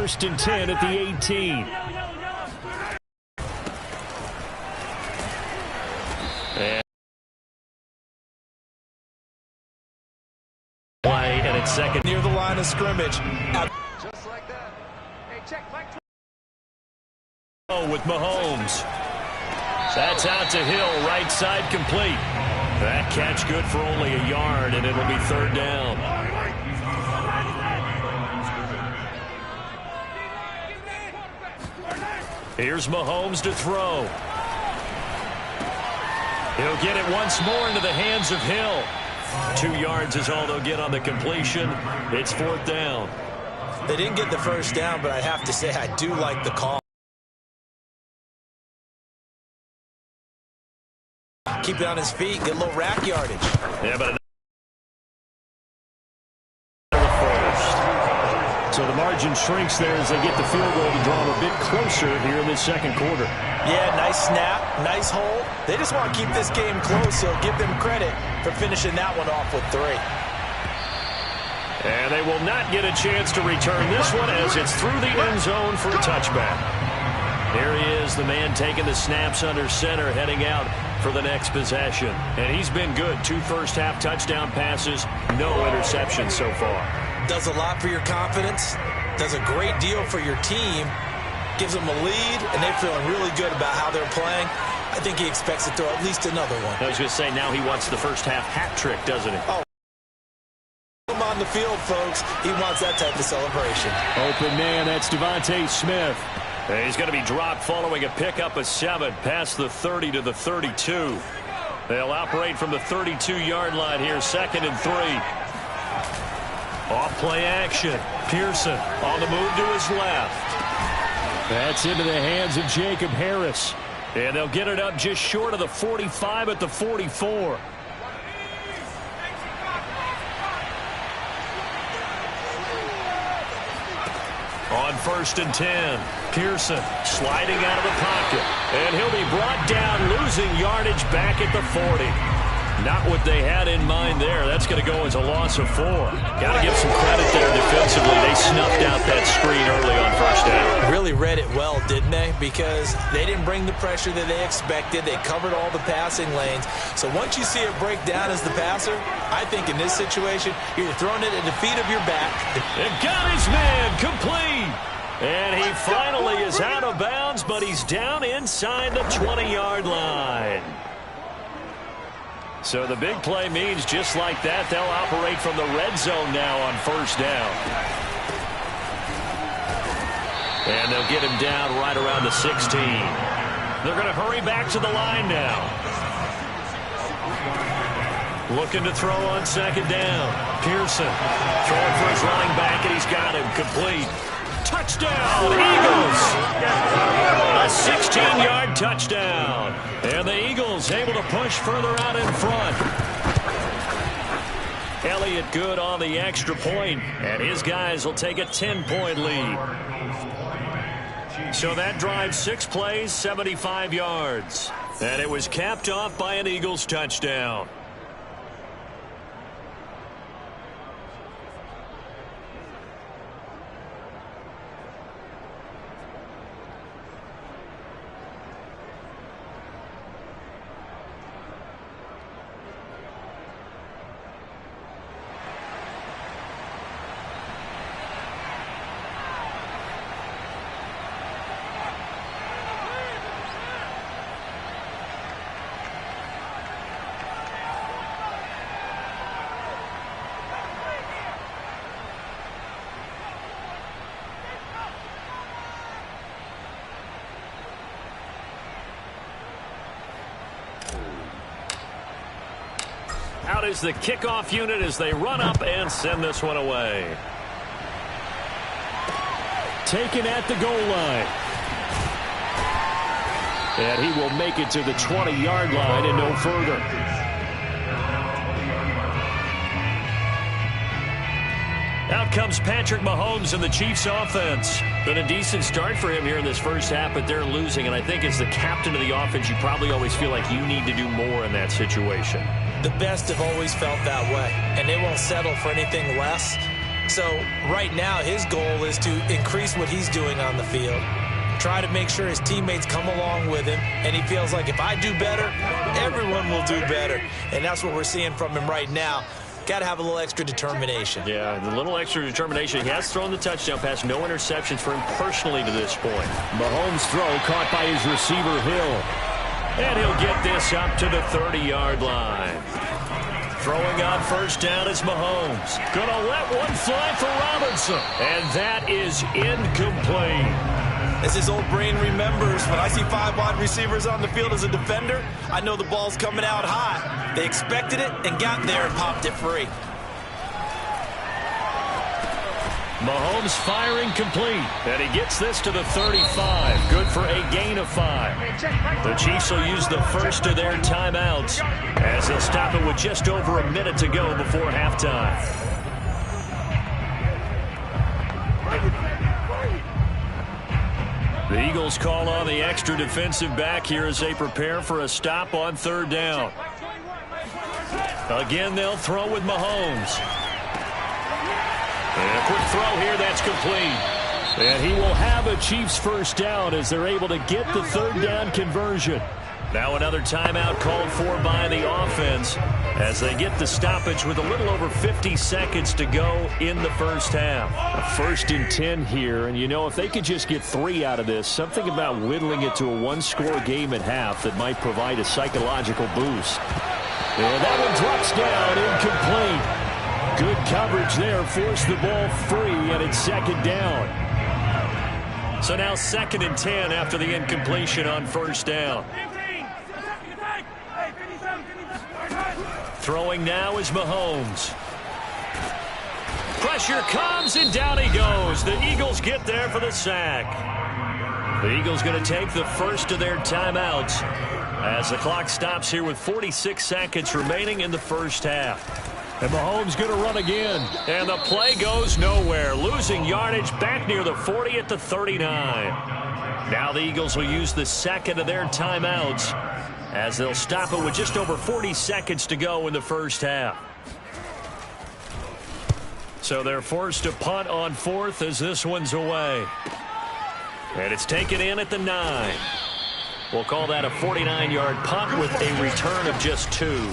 first and 10 at the 18. And it's second near the line of scrimmage. Just like that. Hey, check. With Mahomes. That's out to Hill, right side complete. That catch good for only a yard, and it'll be third down. Here's Mahomes to throw. He'll get it once more into the hands of Hill. 2 yards is all they'll get on the completion. It's fourth down. They didn't get the first down, but I have to say I do like the call. Keep it on his feet, get a little rack yardage. Yeah, but first. So the margin shrinks there as they get the field goal to draw them a bit closer here in this second quarter. Yeah, nice snap, nice hold. They just want to keep this game close, so give them credit for finishing that one off with 3. And they will not get a chance to return this one as it's through the end zone for a touchback. There he is, the man taking the snaps under center, heading out for the next possession. And he's been good. 2 first-half touchdown passes, no interceptions so far. Does a lot for your confidence, does a great deal for your team, gives them a lead, and they're feeling really good about how they're playing. I think he expects to throw at least another one. I was going to say, now he wants the first-half hat trick, doesn't he? Oh. Come on the field, folks. He wants that type of celebration. Open man, that's Devontae Smith. And he's going to be dropped following a pickup of 7 past the 30 to the 32. They'll operate from the 32-yard line here, second and 3. Off play action. Pearson on the move to his left. That's into the hands of Jacob Harris. And they'll get it up just short of the 45 at the 44. On first and 10, Pearson sliding out of the pocket. And he'll be brought down, losing yardage back at the 40. Not what they had in mind there. That's going to go as a loss of 4. Got to give some credit there defensively. They snuffed out that screen early on first down. Really read it well, didn't they? Because they didn't bring the pressure that they expected. They covered all the passing lanes. So once you see it break down as the passer, I think in this situation, you're throwing it at the feet of your back. They've got his man complete. And he finally is out of bounds, but he's down inside the 20-yard line. So the big play means just like that, they'll operate from the red zone now on first down. And they'll get him down right around the 16. They're going to hurry back to the line now. Looking to throw on second down. Pearson throwing for his running back, and he's got him complete. Touchdown, Eagles! A 16-yard touchdown. And the Eagles able to push further out in front. Elliott good on the extra point, and his guys will take a 10-point lead. So that drive 6 plays, 75 yards. And it was capped off by an Eagles touchdown. Out is the kickoff unit as they run up and send this one away. Taken at the goal line. And he will make it to the 20-yard line and no further. Out comes Patrick Mahomes and the Chiefs offense. Been a decent start for him here in this first half, but they're losing. And I think as the captain of the offense, you probably always feel like you need to do more in that situation. The best have always felt that way, and they won't settle for anything less. So right now his goal is to increase what he's doing on the field, try to make sure his teammates come along with him, and he feels like if I do better, everyone will do better. And that's what we're seeing from him right now. Got to have a little extra determination. Yeah, the little extra determination. He has thrown the touchdown pass. No interceptions for him personally to this point. Mahomes' throw caught by his receiver, Hill. And he'll get this up to the 30-yard line. Throwing on first down is Mahomes. Gonna let one fly for Robinson. And that is incomplete. As his old brain remembers, when I see 5 wide receivers on the field as a defender, I know the ball's coming out hot. They expected it and got there and popped it free. Mahomes firing complete. And he gets this to the 35. Good for a gain of 5. The Chiefs will use the first of their timeouts as they'll stop it with just over a minute to go before halftime. The Eagles call on the extra defensive back here as they prepare for a stop on third down. Again, they'll throw with Mahomes. And a quick throw here, that's complete. And he will have a Chiefs first down as they're able to get the third down conversion. Now another timeout called for by the offense as they get the stoppage with a little over 50 seconds to go in the first half. A 1st and 10 here, and you know, if they could just get 3 out of this, something about whittling it to a one-score game at half that might provide a psychological boost. And that one drops down, incomplete. Good coverage there, forced the ball free, and it's second down. So now 2nd and 10 after the incompletion on first down. Throwing now is Mahomes. Pressure comes, and down he goes. The Eagles get there for the sack. The Eagles going to take the first of their timeouts as the clock stops here with 46 seconds remaining in the first half. And Mahomes going to run again. And the play goes nowhere. Losing yardage back near the 40 at the 39. Now the Eagles will use the second of their timeouts as they'll stop it with just over 40 seconds to go in the first half. So they're forced to punt on 4th as this one's away. And it's taken in at the 9. We'll call that a 49-yard punt with a return of just 2.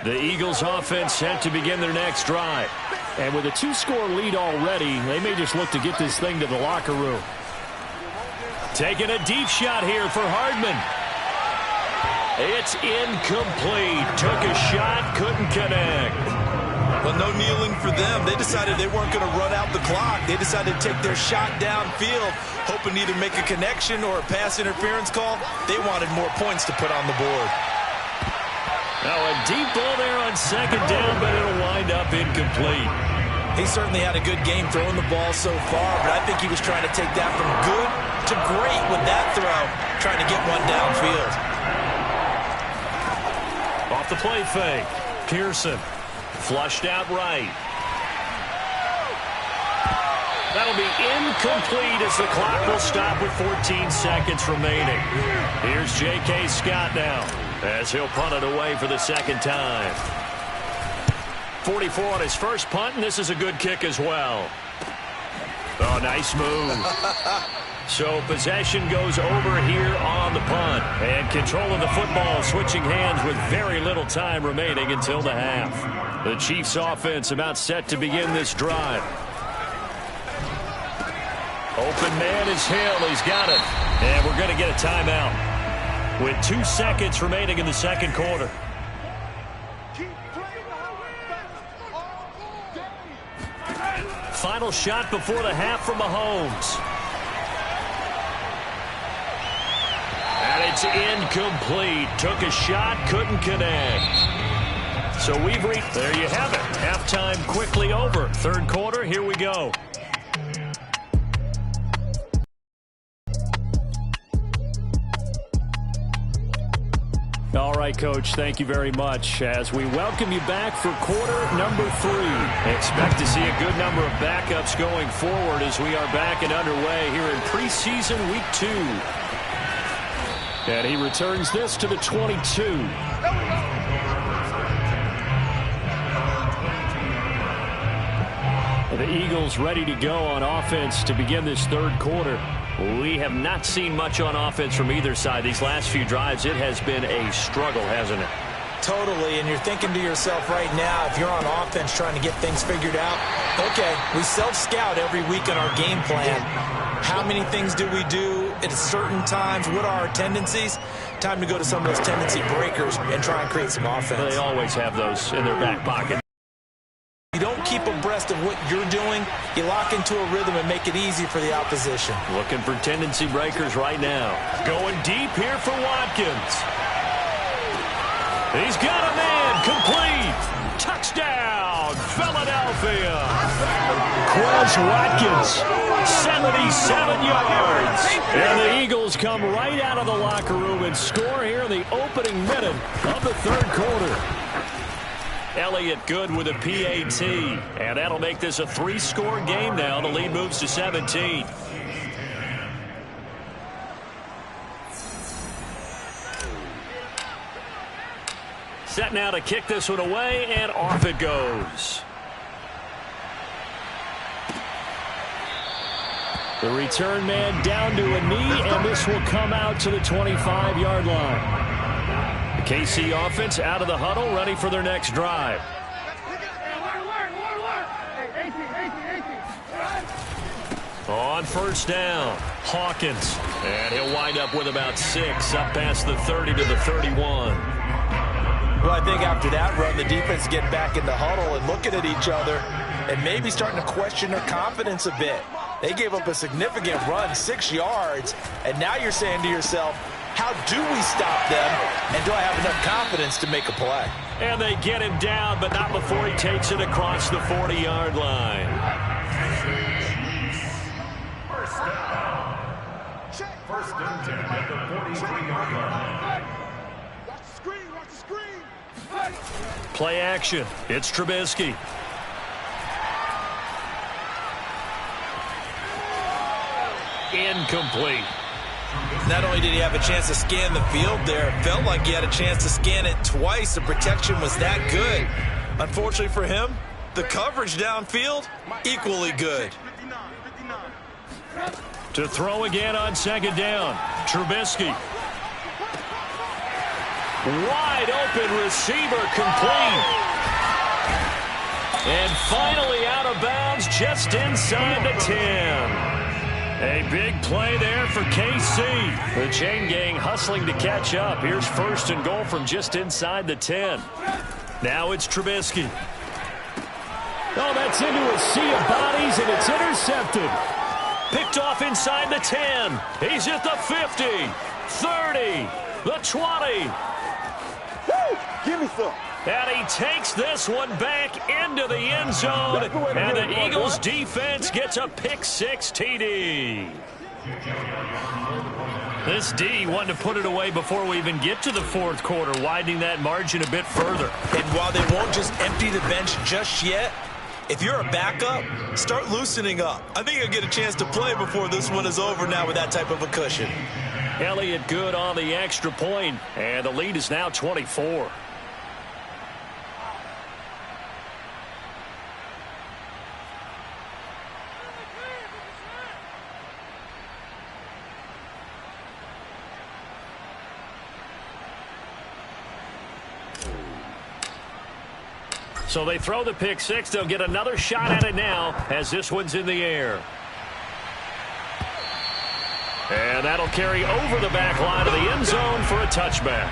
The Eagles offense set to begin their next drive. And with a 2-score lead already, they may just look to get this thing to the locker room. Taking a deep shot here for Hardman. It's incomplete. Took a shot, couldn't connect. Well, no kneeling for them. They decided they weren't going to run out the clock. They decided to take their shot downfield, hoping to either make a connection or a pass interference call. They wanted more points to put on the board. Now a deep ball there on second down, but it'll wind up incomplete. He certainly had a good game throwing the ball so far, but I think he was trying to take that from good to great with that throw, trying to get one downfield. Off the play fake. Pearson flushed out right. That'll be incomplete as the clock will stop with 14 seconds remaining. Here's J.K. Scott now as he'll punt it away for the second time. 44 on his first punt, and this is a good kick as well. Oh, nice move. So possession goes over here on the punt. And control of the football switching hands with very little time remaining until the half. The Chiefs offense about set to begin this drive. Open man is Hill. He's got it. And we're going to get a timeout with 2 seconds remaining in the second quarter. Final shot before the half from Mahomes. And it's incomplete. Took a shot, couldn't connect. So we've reached, there you have it. Halftime quickly over. Third quarter, here we go. All right. right, Coach. Thank you very much. As we welcome you back for quarter number 3. Expect to see a good number of backups going forward as we are back and underway here in preseason week 2. And he returns this to the 22. The Eagles ready to go on offense to begin this third quarter. We have not seen much on offense from either side. These last few drives, it has been a struggle, hasn't it? Totally, and you're thinking to yourself right now, if you're on offense trying to get things figured out, okay, we self-scout every week on our game plan. How many things do we do at certain times? What are our tendencies? Time to go to some of those tendency breakers and try and create some offense. They always have those in their back pocket. You don't keep abreast of what you're doing. You lock into a rhythm and make it easy for the opposition. Looking for tendency breakers right now. Going deep here for Watkins. He's got a man. Complete. Touchdown, Philadelphia. Quez Watkins, 77 yards. And the Eagles come right out of the locker room and score here in the opening minute of the third quarter. Elliott good with a PAT, and that'll make this a 3-score game now. The lead moves to 17. Set now to kick this one away, and off it goes. The return man down to a knee, and this will come out to the 25-yard line. KC offense out of the huddle, ready for their next drive. On first down, Hawkins. And he'll wind up with about 6, up past the 30 to the 31. Well, I think after that run, the defense getting back in the huddle and looking at each other and maybe starting to question their confidence a bit. They gave up a significant run, 6 yards, and now you're saying to yourself, how do we stop them, and do I have enough confidence to make a play? And they get him down, but not before he takes it across the 40-yard line. First down. First and 10 at the 43-yard line. Watch the screen, watch the screen. Play action. It's Trubisky. Incomplete. Not only did he have a chance to scan the field there, it felt like he had a chance to scan it twice. The protection was that good. Unfortunately for him, the coverage downfield, equally good. To throw again on second down, Trubisky. Wide open receiver, complete. And finally out of bounds, just inside the 10. A big play there for KC. The chain gang hustling to catch up. Here's first and goal from just inside the 10. Now it's Trubisky. Oh, that's into a sea of bodies, and it's intercepted. Picked off inside the 10. He's at the 50, 30, the 20. Woo! Give me some. And he takes this one back into the end zone. And the Eagles defense gets a pick-6 TD. This D wanted to put it away before we even get to the fourth quarter, widening that margin a bit further. And while they won't just empty the bench just yet, if you're a backup, start loosening up. I think you'll get a chance to play before this one is over now with that type of a cushion. Elliott good on the extra point, and the lead is now 24. So they throw the pick-6. They'll get another shot at it now as this one's in the air. And that'll carry over the back line of the end zone for a touchback.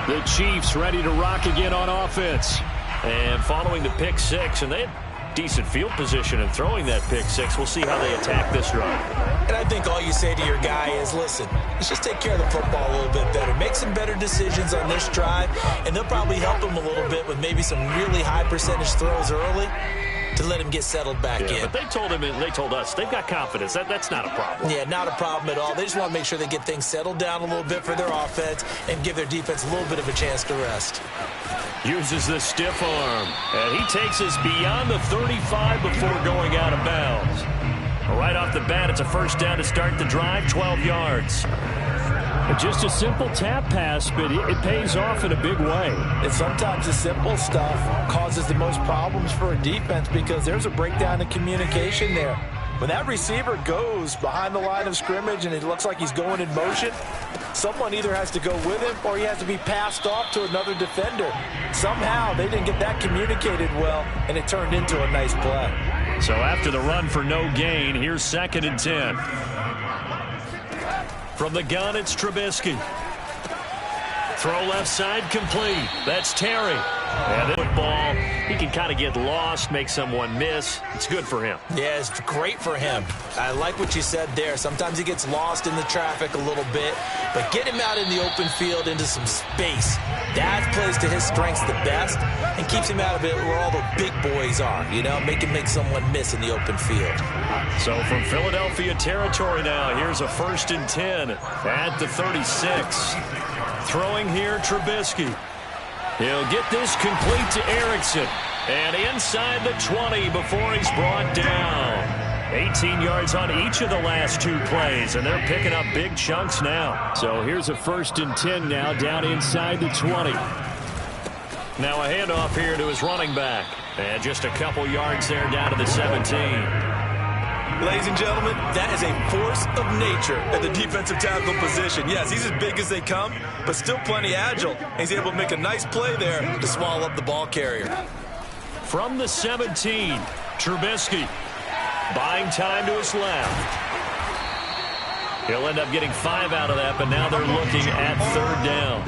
The Chiefs ready to rock again on offense. And following the pick-6, and they had decent field position in throwing that pick-6. We'll see how they attack this drive. And I think all you say to your guy is, listen, let's just take care of the football a little bit better. Make some better decisions on this drive, and they'll probably help him a little bit with maybe some really high percentage throws early to let him get settled back in. But they told us they've got confidence. That's not a problem. Yeah, not a problem at all. They just want to make sure they get things settled down a little bit for their offense and give their defense a little bit of a chance to rest. Uses the stiff arm, and he takes us beyond the 35 before going out of bounds. Right off the bat, it's a first down to start the drive, 12 yards. Just a simple tap pass, but it pays off in a big way. And sometimes the simple stuff causes the most problems for a defense because there's a breakdown in communication there. When that receiver goes behind the line of scrimmage and it looks like he's going in motion, someone either has to go with him or he has to be passed off to another defender. Somehow they didn't get that communicated well, and it turned into a nice play. So after the run for no gain, here's 2nd and 10. From the gun, it's Trubisky. Throw left side complete. That's Terry. And the football, he can kind of get lost, make someone miss. It's good for him. Yeah, it's great for him. I like what you said there. Sometimes he gets lost in the traffic a little bit, but get him out in the open field into some space. That plays to his strengths the best and keeps him out of it where all the big boys are, you know, make someone miss in the open field. So from Philadelphia territory now, here's a 1st and 10 at the 36. Throwing here, Trubisky. He'll get this complete to Erickson. And inside the 20 before he's brought down. 18 yards on each of the last 2 plays, and they're picking up big chunks now. So here's a 1st and 10 now down inside the 20. Now a handoff here to his running back. And just a couple yards there down to the 17. Ladies and gentlemen, that is a force of nature at the defensive tackle position. Yes, he's as big as they come, but still plenty agile. He's able to make a nice play there to swallow up the ball carrier. From the 17, Trubisky buying time to his left. He'll end up getting 5 out of that, but now they're looking at 3rd down.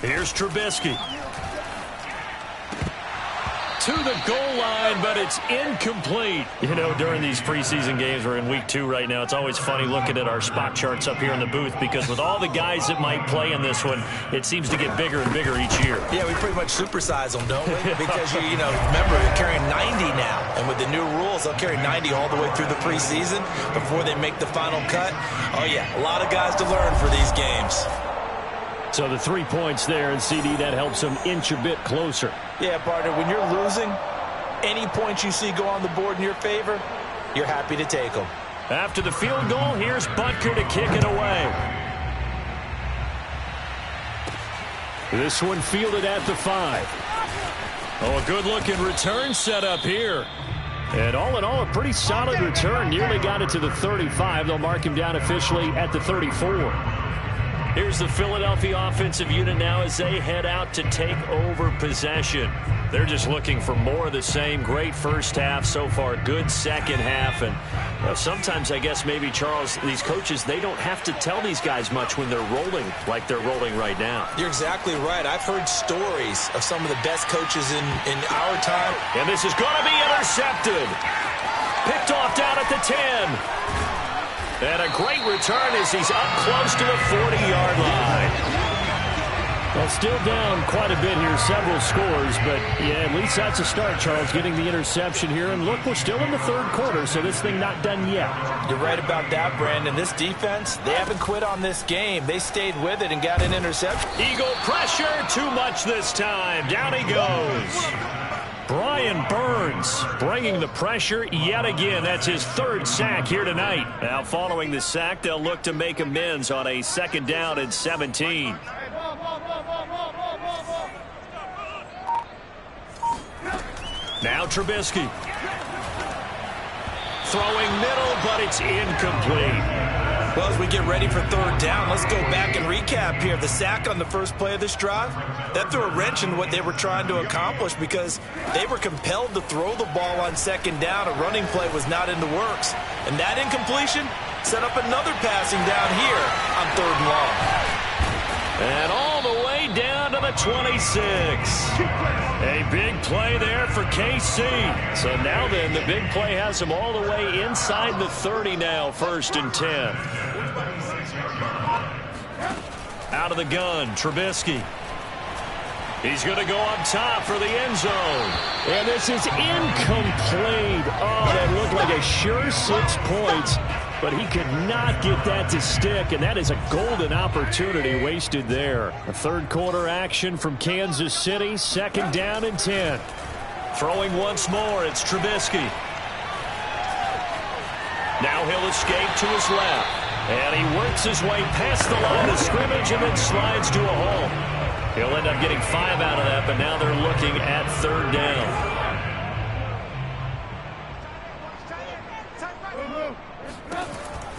Here's Trubisky. To the goal line, but it's incomplete. You know, during these preseason games, we're in week 2 right now. It's always funny looking at our spot charts up here in the booth because with all the guys that might play in this one, it seems to get bigger and bigger each year. Yeah, we pretty much supersize them, don't we? Because, you know, remember, they're carrying 90 now. And with the new rules, they'll carry 90 all the way through the preseason before they make the final cut. Oh, yeah, a lot of guys to learn for these games. So the 3 points there, and CD, that helps them inch a bit closer. Yeah, partner, when you're losing, any points you see go on the board in your favor, you're happy to take them. After the field goal, here's Butker to kick it away. This one fielded at the 5. Oh, a good-looking return set up here. And all in all, a pretty solid return. Nearly got it to the 35. They'll mark him down officially at the 34. Here's the Philadelphia offensive unit now as they head out to take over possession. They're just looking for more of the same. Great first half so far. Good second half. And sometimes, I guess, maybe, Charles, these coaches, they don't have to tell these guys much when they're rolling like they're rolling right now. You're exactly right. I've heard stories of some of the best coaches in our time. And this is going to be intercepted. Picked off down at the 10. And a great return as he's up close to the 40-yard line. Well, still down quite a bit here, several scores, but yeah, at least that's a start, Charles, getting the interception here. And look, we're still in the 3rd quarter, so this thing not done yet. You're right about that, Brandon. This defense, they haven't quit on this game. They stayed with it and got an interception. Eagle pressure, too much this time. Down he goes. Brian Burns bringing the pressure yet again. That's his 3rd sack here tonight. Now following the sack, they'll look to make amends on a 2nd down and 17. Now Trubisky. Throwing middle, but it's incomplete. Well, as we get ready for 3rd down, let's go back and recap here. The sack on the first play of this drive, that threw a wrench in what they were trying to accomplish because they were compelled to throw the ball on 2nd down. A running play was not in the works. And that incompletion set up another passing down here on 3rd and long. And all the way down to the the 26. A big play there for KC. So now then, the big play has them all the way inside the 30 now, 1st and 10. Out of the gun, Trubisky. He's going to go up top for the end zone. And this is incomplete. Oh, that looked like a sure 6 points. But he could not get that to stick, and that is a golden opportunity wasted there. A third quarter action from Kansas City, 2nd down and 10. Throwing once more, it's Trubisky. Now he'll escape to his left. And he works his way past the line of scrimmage and then slides to a hole. He'll end up getting 5 out of that, but now they're looking at 3rd down.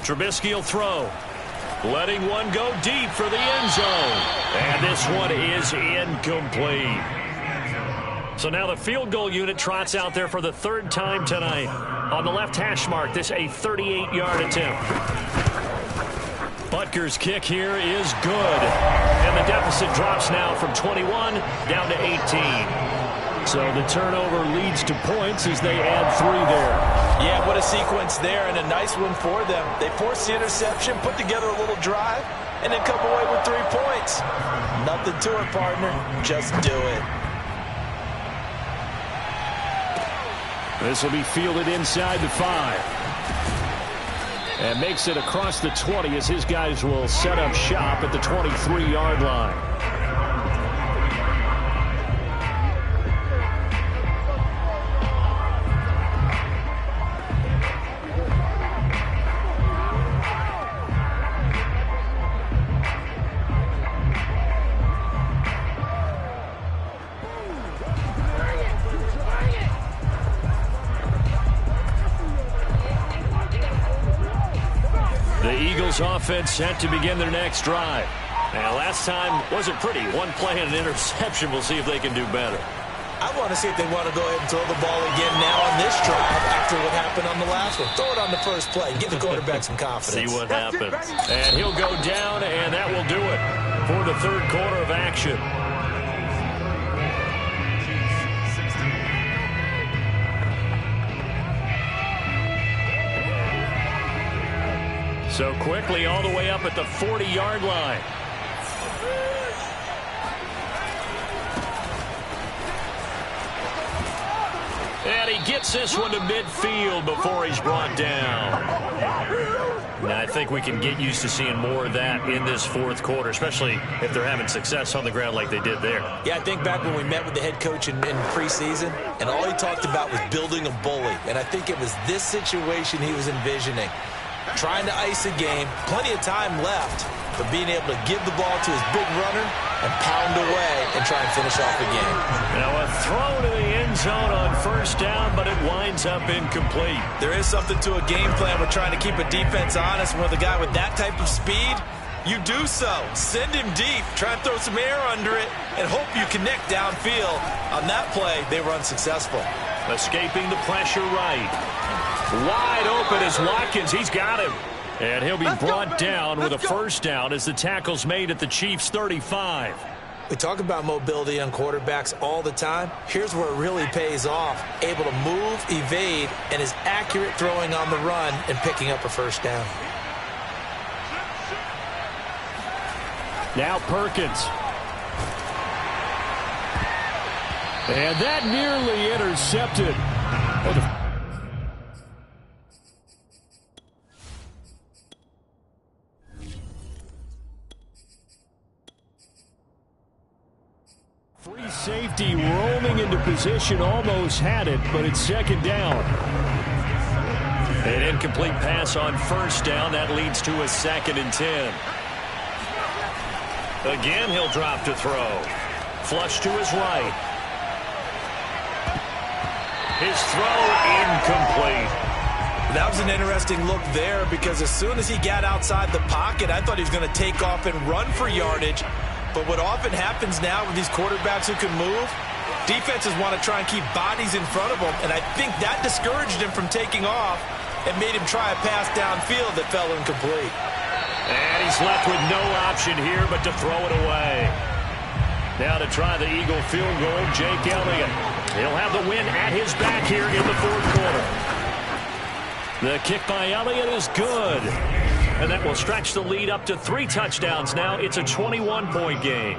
Trubisky will throw. Letting one go deep for the end zone. And this one is incomplete. So now the field goal unit trots out there for the 3rd time tonight. On the left hash mark, this a 38-yard attempt. Butker's kick here is good. And the deficit drops now from 21 down to 18. So the turnover leads to points as they add 3 there. Yeah, what a sequence there, and a nice one for them. They forced the interception, put together a little drive, and then come away with 3 points. Nothing to it, partner. Just do it. This will be fielded inside the 5. And makes it across the 20 as his guys will set up shop at the 23-yard line. Offense set to begin their next drive. And last time wasn't pretty. 1 play and an interception. We'll see if they can do better. I want to see if they want to go ahead and throw the ball again now on this drive after what happened on the last one. Throw it on the first play. Give the quarterback some confidence. See what happens. And he'll go down, and that will do it for the 3rd quarter of action. So quickly all the way up at the 40-yard line. And he gets this one to midfield before he's brought down. Now, I think we can get used to seeing more of that in this 4th quarter, especially if they're having success on the ground like they did there. Yeah, I think back when we met with the head coach in preseason, and all he talked about was building a bully. And I think it was this situation he was envisioning. Trying to ice a game, plenty of time left, but being able to give the ball to his big runner and pound away and try and finish off the game. Now a throw to the end zone on 1st down, but it winds up incomplete. There is something to a game plan with trying to keep a defense honest. With a guy with that type of speed, you do so. Send him deep, try and throw some air under it, and hope you connect downfield. On that play, they were unsuccessful. Escaping the pressure right. Wide open is Watkins. He's got him. And he'll be brought down with a 1st down as the tackle's made at the Chiefs' 35. We talk about mobility on quarterbacks all the time. Here's where it really pays off. Able to move, evade, and is accurate throwing on the run and picking up a 1st down. Now Perkins. And that nearly intercepted. Free safety roaming into position, almost had it, but it's 2nd down. An incomplete pass on 1st down. That leads to a 2nd and 10. Again, he'll drop to throw. Flush to his right. His throw incomplete. That was an interesting look there because as soon as he got outside the pocket, I thought he was going to take off and run for yardage. But what often happens now with these quarterbacks who can move, defenses want to try and keep bodies in front of them, and I think that discouraged him from taking off and made him try a pass downfield that fell incomplete. And he's left with no option here but to throw it away. Now to try the Eagle field goal, Jake Elliott. He'll have the win at his back here in the fourth quarter. The kick by Elliott is good. And that will stretch the lead up to 3 touchdowns now. It's a 21-point game.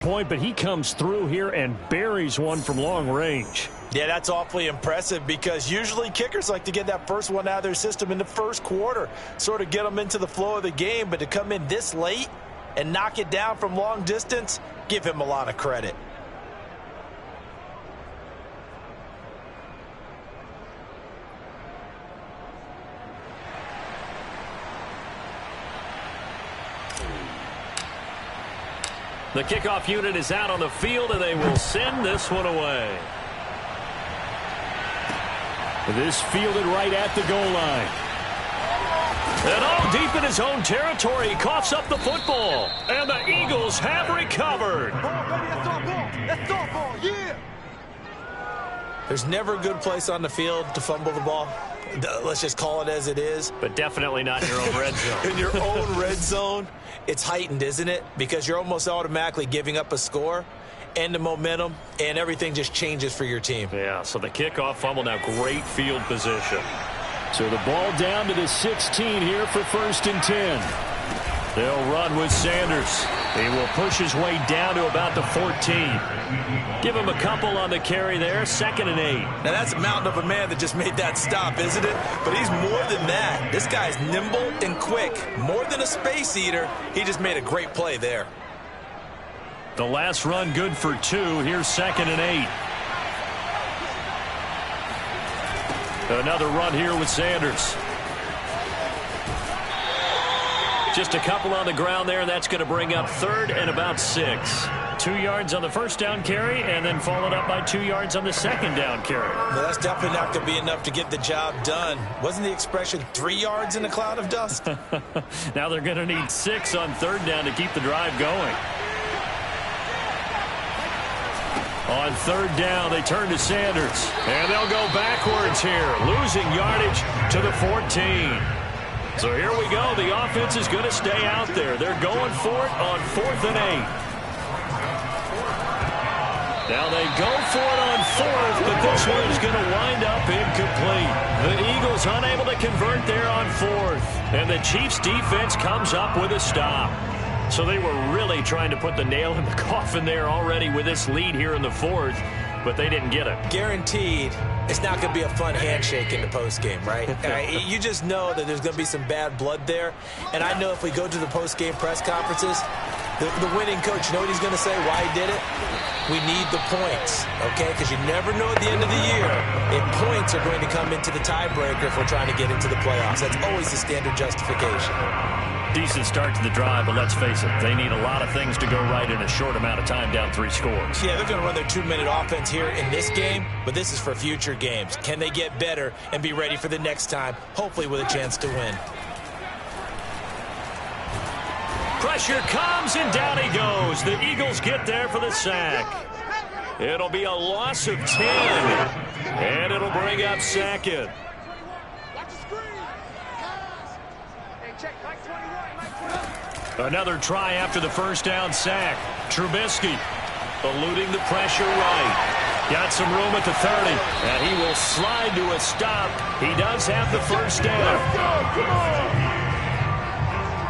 But he comes through here and buries one from long range. Yeah, that's awfully impressive because usually kickers like to get that first one out of their system in the first quarter, sort of get them into the flow of the game. But to come in this late and knock it down from long distance, give him a lot of credit. The kickoff unit is out on the field, and they will send this one away. This fielded right at the goal line. And all deep in his own territory, he coughs up the football. And the Eagles have recovered. Ball, baby, that's our ball. That's our ball, yeah. There's never a good place on the field to fumble the ball. Let's just call it as it is. But definitely not in your own red zone. In your own red zone, it's heightened, isn't it? Because you're almost automatically giving up a score and the momentum, and everything just changes for your team. Yeah, so the kickoff fumble, now great field position. So the ball down to the 16 here for 1st and 10. They'll run with Sanders. He will push his way down to about the 14. Give him a couple on the carry there, 2nd and 8. Now that's a mountain of a man that just made that stop, isn't it? But he's more than that. This guy's nimble and quick. More than a space eater, he just made a great play there. The last run good for 2. Here's 2nd and 8. Another run here with Sanders. Just a couple on the ground there, and that's going to bring up 3rd and about 6. 2 yards on the first down carry, and then followed up by 2 yards on the second down carry. Well, that's definitely not going to be enough to get the job done. Wasn't the expression 3 yards in a cloud of dust? Now they're going to need 6 on 3rd down to keep the drive going. On 3rd down, they turn to Sanders, and they'll go backwards here, losing yardage to the 14. So here we go. The offense is going to stay out there. They're going for it on 4th and 8. Now they go for it on 4th, but this one is going to wind up incomplete. The Eagles unable to convert there on 4th, and the Chiefs defense comes up with a stop. So they were really trying to put the nail in the coffin there already with this lead here in the 4th, but they didn't get it. Guaranteed, it's not going to be a fun handshake in the postgame, right? You just know that there's going to be some bad blood there. And I know if we go to the postgame press conferences, the winning coach, you know what he's going to say, why he did it? We need the points, okay? Because you never know at the end of the year if points are going to come into the tiebreaker if we're trying to get into the playoffs. That's always the standard justification. Decent start to the drive, but let's face it, they need a lot of things to go right in a short amount of time, down 3 scores. Yeah, they're going to run their 2-minute offense here in this game, but this is for future games. Can they get better and be ready for the next time, hopefully with a chance to win? Pressure comes, and down he goes. The Eagles get there for the sack. It'll be a loss of 10, and it'll bring up 2nd. Another try after the first down sack. Trubisky eluding the pressure right. Got some room at the 30, and he will slide to a stop. He does have the first down.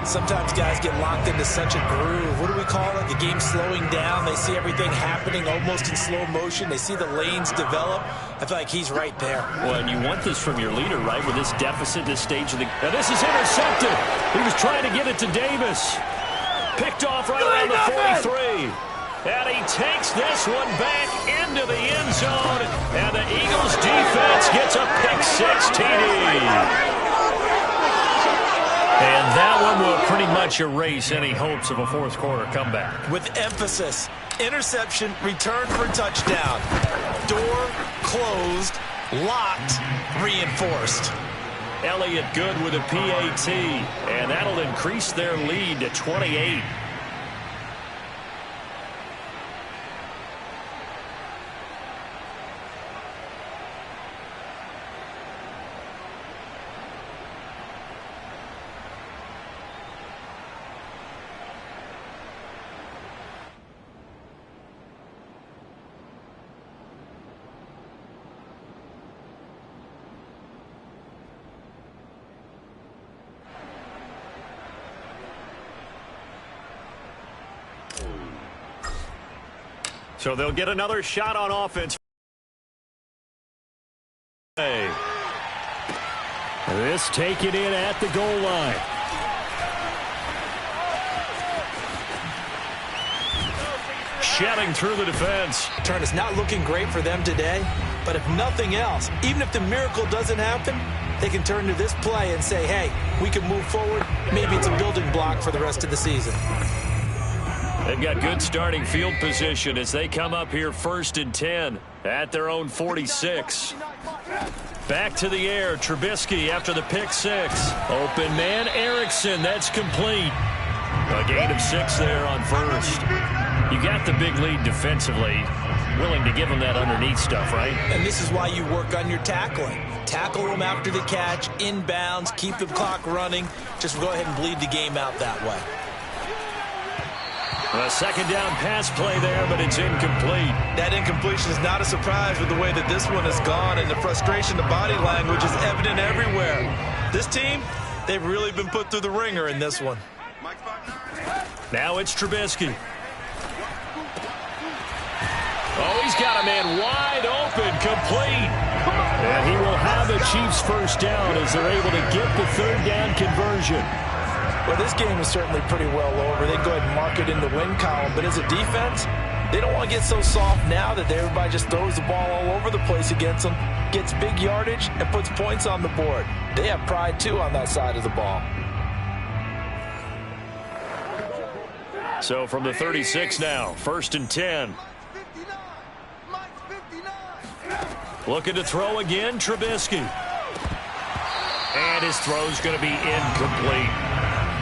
Sometimes guys get locked into such a groove. What do we call it? The game slowing down. They see everything happening almost in slow motion. They see the lanes develop. I feel like he's right there. Well, and you want this from your leader, right, with this deficit, this stage of the... Now, this is intercepted. He was trying to get it to Davis. Picked off right around the 43. And he takes this one back into the end zone. And the Eagles defense gets a pick-6 TD. And that one will pretty much erase any hopes of a fourth quarter comeback. With emphasis, interception, return for touchdown. Door closed, locked, reinforced. Elliott good with a PAT, and that'll increase their lead to 28. So they'll get another shot on offense. This taken in at the goal line. Shedding through the defense. Turn is not looking great for them today, but if nothing else, even if the miracle doesn't happen, they can turn to this play and say, hey, we can move forward. Maybe it's a building block for the rest of the season. They've got good starting field position as they come up here 1st and 10 at their own 46. Back to the air, Trubisky after the pick 6. Open man, Erickson, that's complete. A gain of 6 there on first. You got the big lead defensively. Willing to give them that underneath stuff, right? And this is why you work on your tackling. Tackle them after the catch, inbounds, keep the clock running. Just go ahead and bleed the game out that way. A second down pass play there, but it's incomplete. That incompletion is not a surprise with the way that this one has gone, and the frustration, the body language is evident everywhere. This team, they've really been put through the ringer in this one. Now it's Trubisky. Oh, he's got a man wide open, complete. And he will have a Chiefs first down as they're able to get the third down conversion. Well, this game is certainly pretty well over. They go ahead and mark it in the win column. But as a defense, they don't want to get so soft now that everybody just throws the ball all over the place against them, gets big yardage, and puts points on the board. They have pride, too, on that side of the ball. So from the 36 now, 1st and 10. Looking to throw again, Trubisky. And his throw's going to be incomplete.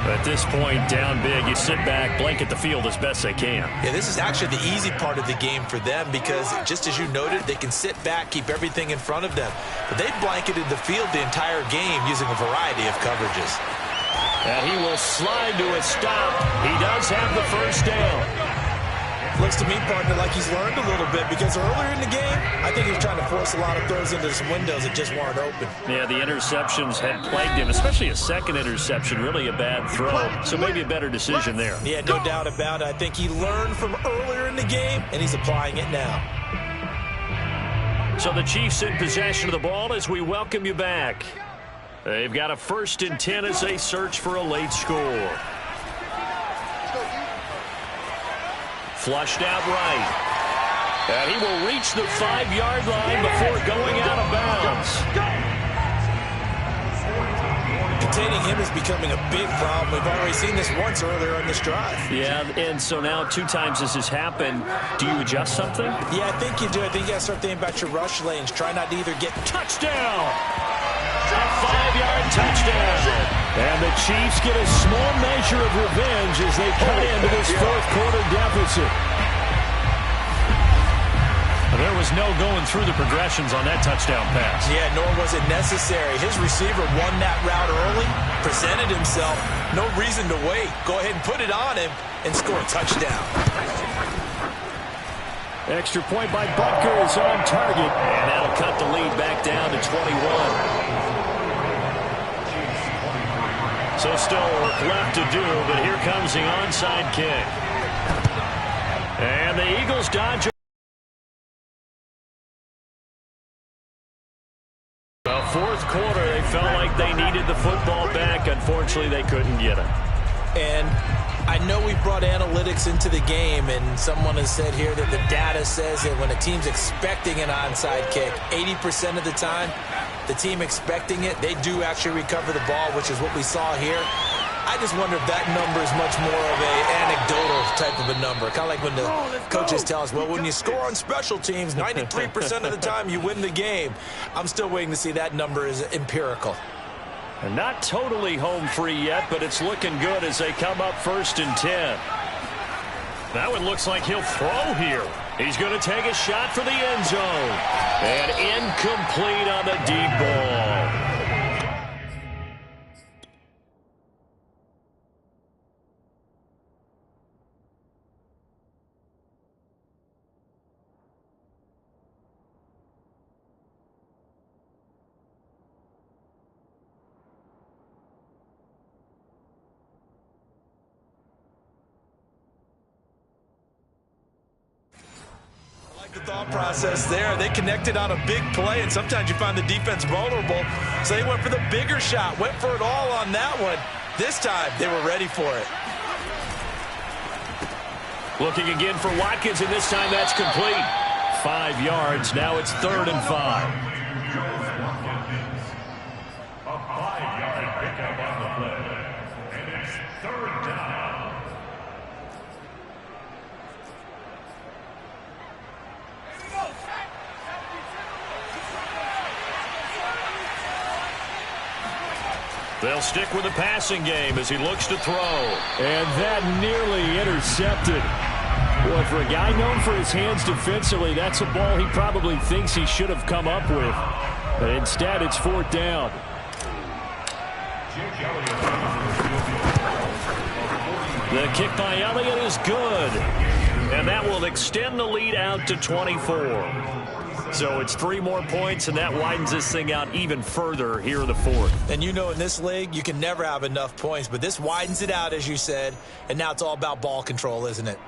At this point, down big, you sit back, blanket the field as best they can. Yeah, this is actually the easy part of the game for them because, just as you noted, they can sit back, keep everything in front of them. But they've blanketed the field the entire game using a variety of coverages. And he will slide to a stop. He does have the first down. Looks to me, partner, like he's learned a little bit because earlier in the game, I think he was trying to force a lot of throws into some windows that just weren't open. Yeah, the interceptions had plagued him, especially a second interception, really a bad throw. So maybe a better decision there. Yeah, no doubt about it. I think he learned from earlier in the game, and he's applying it now. So the Chiefs in possession of the ball as we welcome you back. They've got a 1st and 10 as they search for a late score. Flushed out right. And he will reach the 5-yard line before going out of bounds. Containing him is becoming a big problem. We've already seen this once earlier on this drive. Yeah, and so now 2 times this has happened. Do you adjust something? Yeah, I think you do. I think you got to start thinking about your rush lanes. Try not to either get touchdown. A 5-yard touchdown. And the Chiefs get a small measure of revenge as they cut into this fourth quarter deficit. There was no going through the progressions on that touchdown pass. Yeah, nor was it necessary. His receiver won that route early, presented himself. No reason to wait. Go ahead and put it on him and score a touchdown. Extra point by Butker is on target. And that'll cut the lead back down to 21. So still work left to do, but here comes the onside kick. And the Eagles dodge. The fourth quarter, they felt like they needed the football back. Unfortunately, they couldn't get it. And I know we brought analytics into the game, and someone has said here that the data says that when a team's expecting an onside kick, 80% of the time, the team expecting it, they do actually recover the ball, which is what we saw here. I just wonder if that number is much more of an anecdotal type of a number. Kind of like when the coaches tell us, well, when you score on special teams, 93% of the time you win the game. I'm still waiting to see that number is empirical. And not totally home free yet, but it's looking good as they come up 1st and 10. That one looks like he'll throw here. He's going to take a shot for the end zone. And incomplete on the deep ball. The thought process there, they connected on a big play, and sometimes you find the defense vulnerable, so they went for the bigger shot, went for it all on that one. This time, they were ready for it. Looking again for Watkins, and this time that's complete. 5 yards. Now it's 3rd and 5. A 5-yard pickup on the play. And it's 3rd down. They'll stick with the passing game as he looks to throw. And that nearly intercepted. Boy, for a guy known for his hands defensively, that's a ball he probably thinks he should have come up with. But instead, it's 4th down. The kick by Elliott is good. And that will extend the lead out to 24. So it's 3 more points, and that widens this thing out even further here in the 4th. And you know in this league, you can never have enough points, but this widens it out, as you said, and now it's all about ball control, isn't it?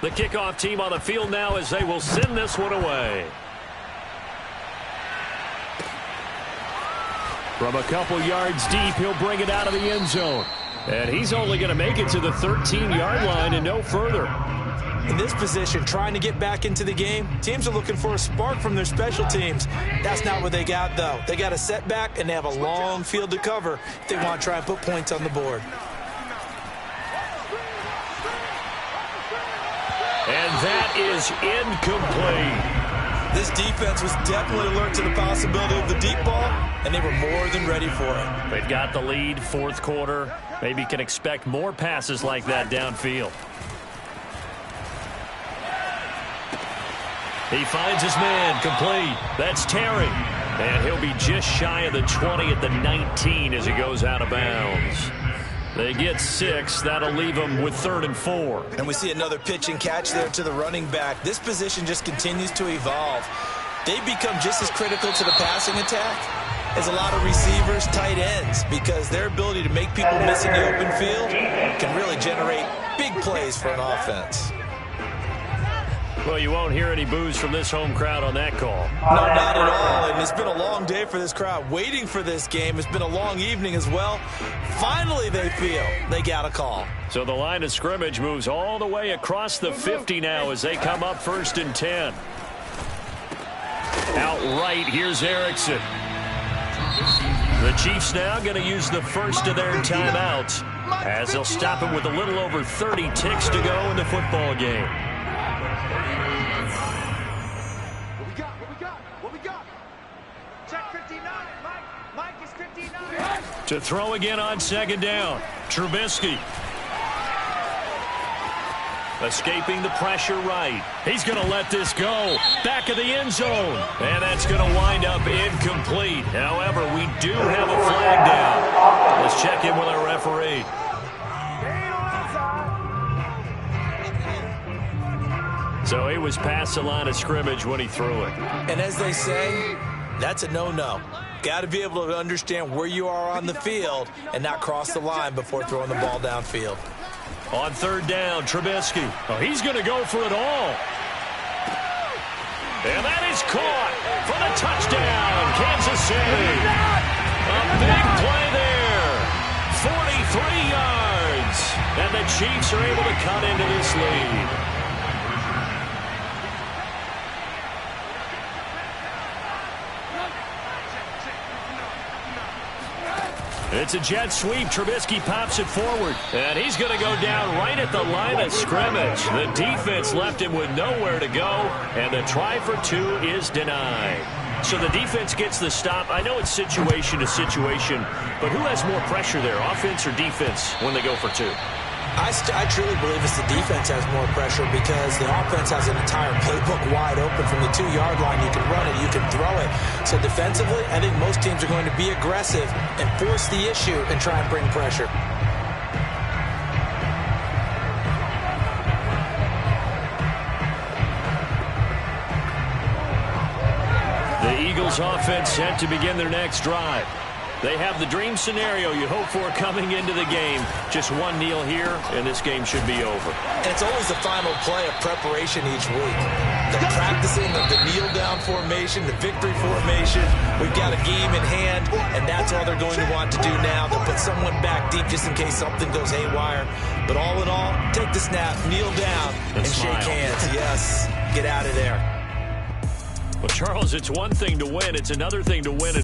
The kickoff team on the field now as they will send this one away. From a couple yards deep, he'll bring it out of the end zone. And he's only going to make it to the 13-yard line and no further. In this position, trying to get back into the game, teams are looking for a spark from their special teams. That's not what they got, though. They got a setback, and they have a long field to cover if they want to try and put points on the board. And that is incomplete. This defense was definitely alert to the possibility of the deep ball, and they were more than ready for it. They've got the lead, 4th quarter. Maybe can expect more passes like that downfield. He finds his man, complete. That's Terry. And he'll be just shy of the 20 at the 19 as he goes out of bounds. They get 6. That'll leave them with 3rd and 4. And we see another pitch and catch there to the running back. This position just continues to evolve. They become just as critical to the passing attack as a lot of receivers, tight ends, because their ability to make people miss in the open field can really generate big plays for an offense. Well, you won't hear any boos from this home crowd on that call. No, not at all. And it's been a long day for this crowd waiting for this game. It's been a long evening as well. Finally, they feel they got a call. So the line of scrimmage moves all the way across the 50 now as they come up 1st and 10. Out right, here's Erickson. The Chiefs now going to use the first of their timeouts as they'll stop him with a little over 30 ticks to go in the football game. To throw again on 2nd down. Trubisky. Escaping the pressure right. He's going to let this go. Back of the end zone. And that's going to wind up incomplete. However, we do have a flag down. Let's check in with our referee. So he was past the line of scrimmage when he threw it. And as they say, that's a no-no. Got to be able to understand where you are on the field and not cross the line before throwing the ball downfield. On 3rd down, Trubisky. Oh, he's going to go for it all. And that is caught for the touchdown, Kansas City. A big play there. 43 yards. And the Chiefs are able to cut into this lead. It's a jet sweep. Trubisky pops it forward. And he's going to go down right at the line of scrimmage. The defense left him with nowhere to go. And the try for 2 is denied. So the defense gets the stop. I know it's situation to situation, but who has more pressure there, offense or defense, when they go for 2? I truly believe it's the defense has more pressure because the offense has an entire playbook wide open from the 2-yard line. You can run it, you can throw it. So defensively, I think most teams are going to be aggressive and force the issue and try and bring pressure. The Eagles offense set to begin their next drive. They have the dream scenario you hope for coming into the game. Just one kneel here, and this game should be over. And it's always the final play of preparation each week. The practicing of the kneel-down formation, the victory formation. We've got a game in hand, and that's all they're going to want to do now. They'll put someone back deep just in case something goes haywire. But all in all, take the snap, kneel down, and shake hands. Yes, get out of there. Well, Charles, it's one thing to win. It's another thing to win it.